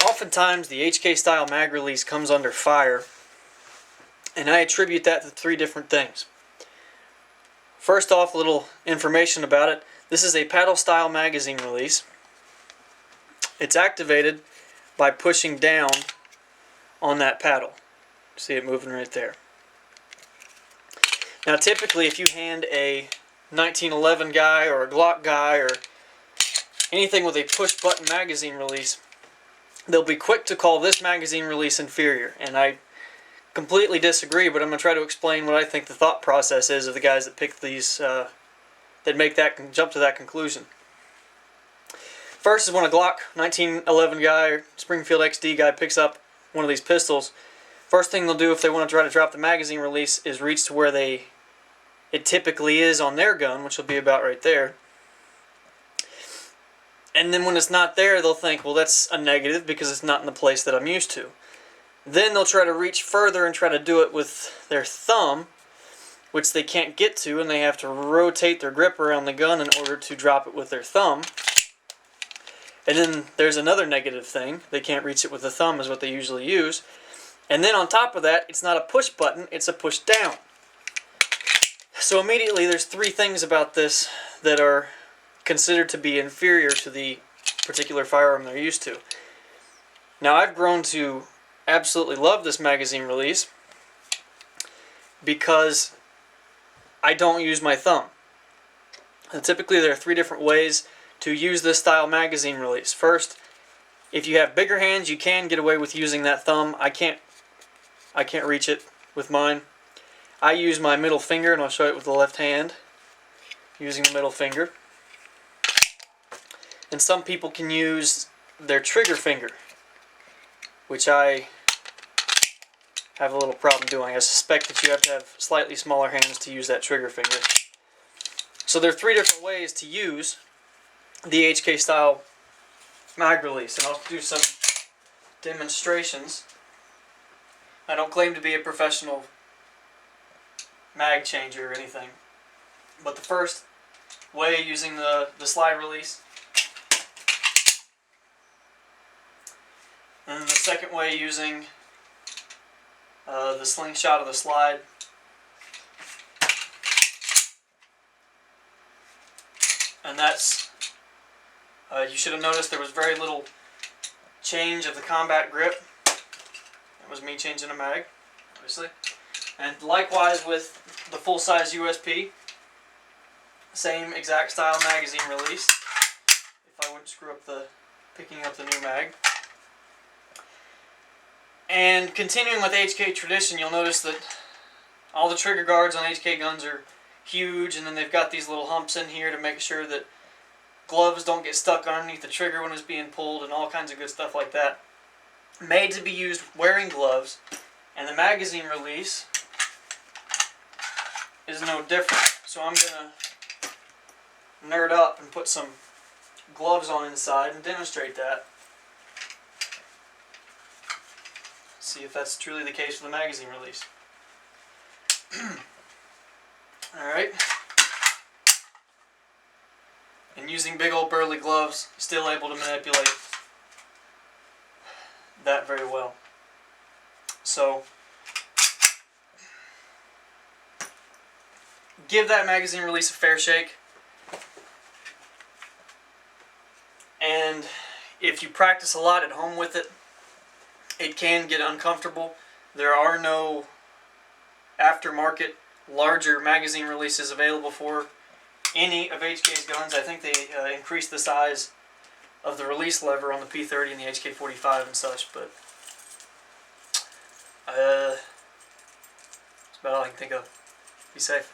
Oftentimes the HK style mag release comes under fire, and I attribute that to three different things. First off, a little information about it. This is a paddle style magazine release. It's activated by pushing down on that paddle. See it moving right there. Now typically if you hand a 1911 guy or a Glock guy or anything with a push button magazine release, they'll be quick to call this magazine release inferior, and I completely disagree, but I'm going to try to explain what I think the thought process is of the guys that pick these, that make that jump to that conclusion. First is when a Glock 1911 guy or Springfield XD guy picks up one of these pistols, first thing they'll do if they want to try to drop the magazine release is reach to where it typically is on their gun, which will be about right there. And then when it's not there, they'll think, well, that's a negative because it's not in the place that I'm used to. Then they'll try to reach further and try to do it with their thumb, which they can't get to, and they have to rotate their grip around the gun in order to drop it with their thumb. And then there's another negative thing. They can't reach it with the thumb is what they usually use. And then on top of that, it's not a push button, it's a push down. So immediately there's three things about this that are considered to be inferior to the particular firearm they're used to. Now I've grown to absolutely love this magazine release because I don't use my thumb. And typically there are three different ways to use this style magazine release. First, if you have bigger hands, you can get away with using that thumb. I can't reach it with mine. I use my middle finger, and I'll show it with the left hand, using the middle finger. And some people can use their trigger finger, which I have a little problem doing. I suspect that you have to have slightly smaller hands to use that trigger finger. So there are three different ways to use the HK style mag release, and I'll do some demonstrations. I don't claim to be a professional mag changer or anything, but the first way using the slide release, and then the second way using the slingshot of the slide, and that's you should have noticed there was very little change of the combat grip. That was me changing a mag, obviously. And likewise with the full-size USP, same exact style magazine release. If I wouldn't screw up picking up the new mag. And continuing with HK tradition, you'll notice that all the trigger guards on HK guns are huge, and then they've got these little humps in here to make sure that gloves don't get stuck underneath the trigger when it's being pulled, and all kinds of good stuff like that. Made to be used wearing gloves, and the magazine release is no different. So I'm going to nerd up and put some gloves on inside and demonstrate that. See if that's truly the case for the magazine release. Alright. And using big old burly gloves, still able to manipulate that very well. So give that magazine release a fair shake, and if you practice a lot at home with it, it can get uncomfortable. There are no aftermarket larger magazine releases available for any of HK's guns. I think they increased the size of the release lever on the P30 and the HK45 and such, but that's about all I can think of. Be safe.